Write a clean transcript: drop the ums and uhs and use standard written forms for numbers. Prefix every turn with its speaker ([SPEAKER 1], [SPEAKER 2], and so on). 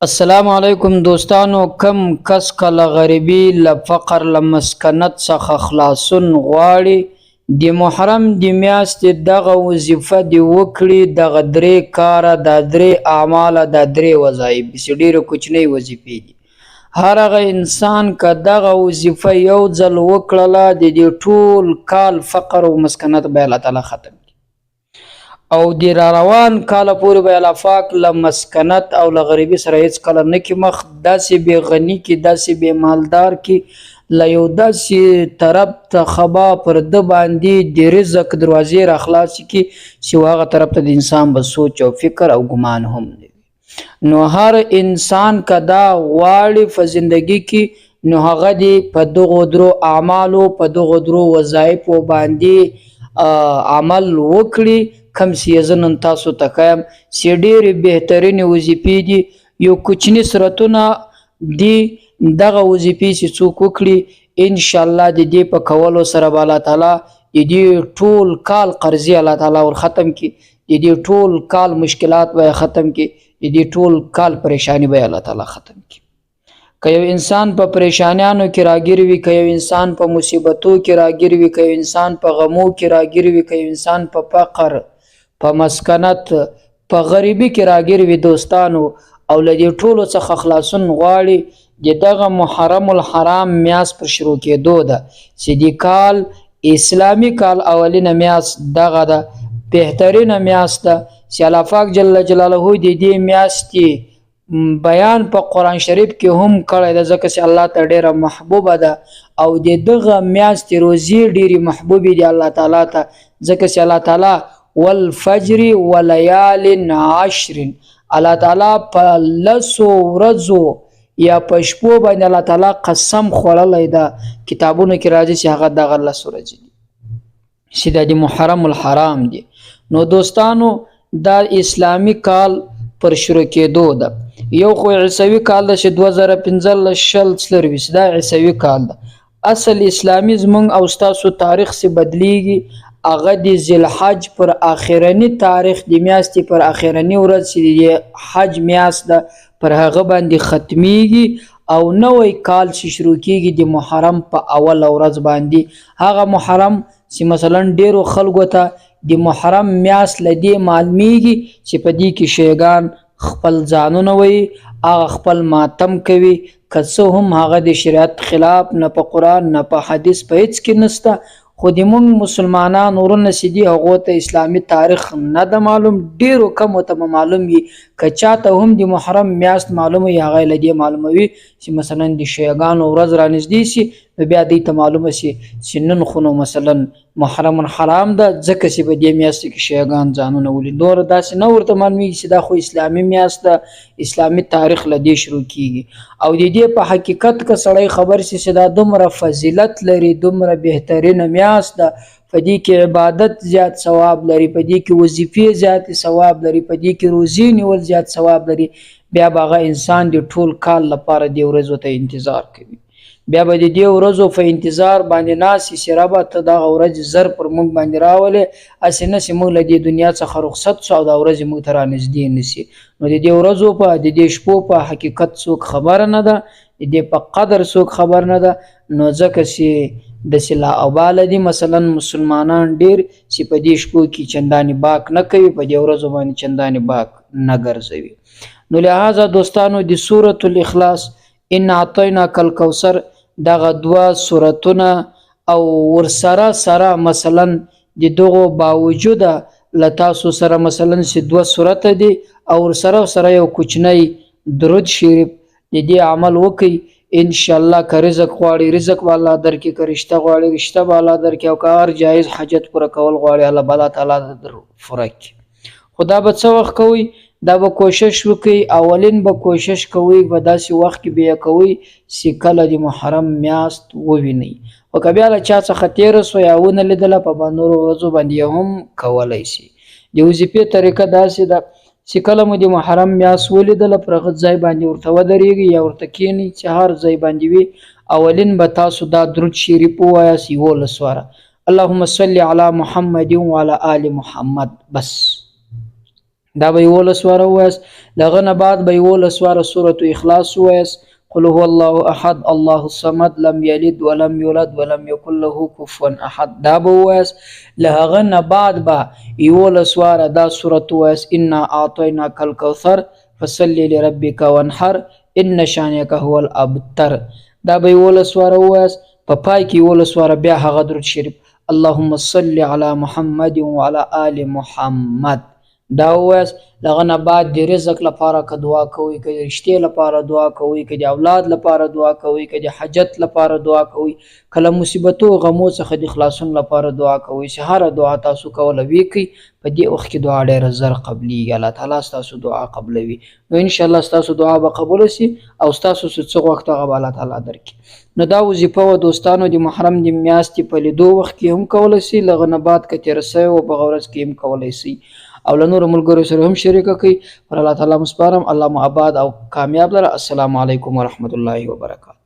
[SPEAKER 1] السلام علیکم دوستانو. کم کس کله غریبي له فقر له مسکنت څخه خلاصون غواړي، د محرم د میاشتې دغه وظیفه دې وکړي. دغه درې کاره، دا درې اعماله، دا درې وظایف چې ډېرې کوچنۍ وظیفې دي. هر هغه انسان که دغه وظیفه یو ځل وکړله، د دې ټول کال فقر او مسکنت به الله تعالی ختم او د را روان کاله پورې به الله پاک له مسکنت او له غریبي سره هیڅ کله نه کې مخ. داسې بې غني کې، داسې بې مالدار کې، له یو داسې طرف ته خبا پر ده باندې د رزق دروازې را خلاصې کړي چې هغه طرف ته د انسان به سوچ او فکر او ګمان هم نه وي. نو هر انسان که دا غواړي په زندګي کې، نو هغه دې په دغو درو اعمالو، په دغو درو وظایفو باندې عمل وکړي. کم چې زه نن تاسو ته ښیم چې ډېرې بهترینې وظیفې دي. یو کوچني سرتونه دي. دغه وظیفې چې څوک وکړي، انشاءالله د دې په کولو سره به الله تعالی د دې ټول کال قرضې الله تعالی ور ختم کړي، د دې ټول کال مشکلات به ختم کړي، د دې ټول کال پریشانی به الله تعالی ختم کړي. که یو انسان په پریشانیانو کې راګیر وي، که یو انسان په مصیبتو کې راګیر وي، که یو انسان په غمو کې راګیر وي، که یو انسان په فقر، په مسکنت، په غریبي کې راګیر وي دوستانو، او له دې ټولو څخه خلاصون غواړي، د دغه محرم الحرام میاشت پر شروع کېدو ده چې د کال اسلامي کال اولینه میاشت دغه ده، بهترینه میاشت ده چې الله پاک جل جلاله د دې میاشتې بیان په قرآن شریف کې هم کړی ده، ځکه چې الله ته ډیره محبوبه ده او د دغه میاشتې روزې ډیرې محبوبې دي الله تعالی ته، ځکه چې الله تعالی والفجر وليال عشر، الله تعالی په لسو ورځو یا په شپو باندې الله تعالی قسم خوړلی ده. کتابونو کې راځي چې هغه دغه لس ورځې دي چې د محرم الحرام دي. نو دوستانو، دا اسلامی کال پر شروع کېدو ده. یو خو عیسوي کال ده چې 2015 دا عیسوي کال ده. اصل اسلامی زمونږ او ستاسو تاریخ سے بدلیږي. هغه د ذوالحج پر اخرنی تاریخ د میاشتې پر اخرنی ورځ چې د حج میاشت ده پر هغه باندې ختمیږي، او نوی کال چې شروع کیږي د محرم په اول ورځ باندې. هغه محرم چې مثلا ډیرو خلکو ته د محرم میاشت لدې معلومیږي چې په دې کې شیګان خپل ځانونه وي، هغه خپل ماتم کوي، که څه هم هغه د شریعت خلاف نه په قرآن نه په حدیث په هیڅ کې نسته. خو د مونږ مسلمانان ورونه چې دي هغو ته اسلامي تاریخ نه ده معلوم، ډیرو کمو ته معلوم وي. که چاته هم د محرم میاشت معلوم وي، هغه له دې معلوموي چې مثلا د شیګانو ورځ رانږدې شي، نو بیا دوی ته معلومه شي چې نن خو نو مثلا محرم الحرام ده، ځکه چې په دې میاشت کې شیګان ځانونه ولي. نور داسې نه ورته معلومیږي چې دا خو اسلامي میاشت ده، اسلامي تاریخ له دې شروع کیږي. او د دې په حقیقت که سړی خبر شي چې دا دومره فضیلت لري، دومره بهترینه میاشت ده، په دې کې عبادت زیات ثواب لري، په دې کې وظیفې زیات ثواب لري، په دې کې روزې نیول زیات ثواب لري، بیا به هغه انسان د ټول کال لپاره دې ورځو ته انتظار کوي. بیا به د دې ورځو په انتظار باندې ناسي چې ربه ته دغه ورځ زر پر موږ باندې راولې، هسې نه چې موږ له دې دنیا څخه رخصت شو او دا ورځې موږ ته رانږدې نه شي. نو د دې ورځو په د دې شپو په حقیقت څوک خبره نه ده، د دې په قدر څوک خبر نه ده. نو ځکه چې داسې لا اباله دي مثلا مسلمانان ډیر چې په دې شپو کې چندانې باک نه کوي، په دې ورځو باندې چندانې باک نه ګرځوي. نو لہذا دوستانو، د سورة الاخلاص ان اعطیناک الکوثر دغه دوه سورتونه او ورسره سره مثلا د دغو باوجوده له تاسو سره مثلا چې دوه سورته دي او ورسره سره یو کوچنی درود شریف د دې عمل وکړي، انشاءالله که رزق غواړي رزق به الله درکړي، که رشته غواړي رشته به الله درکړي، او که هر جایز حاجت پوره کول غواړي الله تعالی در پوره کړي. خو دا به څه وخت کوئ؟ دا به کوشش وکړئ، اولین به کوشش کوئ په داسې وخت کې بیا کوئ چې کله د محرم میاشت ووینئ. خو که بیا له چا څخه تېره سوه یا ونه لیدله، په نورو ورځو باندې هم کولی شي. د وظیفې طریقه داسې ده چې کله مو د محرم میاشت ولیدله، پر هغه ځای باندې ورته ودرېږئ یا ورته کښېنئ چې هر ځای باندې وي. اولین به تاسو دا درود شریف ووایاست 11 واره، اللهم صل علی محمد وعلى آل محمد. بس دا به 11 واره ووایاست. له هغه نه بعد به 11 واره سورة اخلاص ووایاست، قل هو الله احد الله الصمد لم یلد ولم یولد ولم یکن له کفوا احد، دا به ووایاست. له هغه نه بعد به 11 واره دا سورة ووایاست، انا اعطیناک الکوثر فصل لربک وانحر ان شانئک هو الابتر، دا به 11 واره ووایاست. په پای کې 11 واره بیا هغه درود شریف اللهم صل علی محمد وعلى آل محمد دا ووایاست. دغه نه بعد د رزق لپاره که دعا کوئ، که د رشتې لپاره دعا کوئ، که د اولاد لپاره دعا کوئ، که د حاجت لپاره دعا کوئ، که له مصیبتو غمو څخه د خلاصون لپاره دعا کوئ، چې هره دعا تاسو کوله وکړئ په دې وخت کې دعا ډېره زر قبلیږي، الله تعالی ستاسو دعا قبلوي. نو انشاءالله ستاسو دعا به قبوله سي او ستاسو څه وخت هغه به الله تعالی درکړي. نو دا وظیفه و دوستانو د محرم د میاشتې په لیدو وخت کې هم کولی سي، له هغه نه بعد که تېره سوې وه په هغه ورځ کې هم کولی سي او له نورو ملګرو سره هم شریکه کړئ. پر الله تعالی مو سپارم. الله مو آباد او کامیاب لره. السلام علیکم ورحمت الله وبرکاته.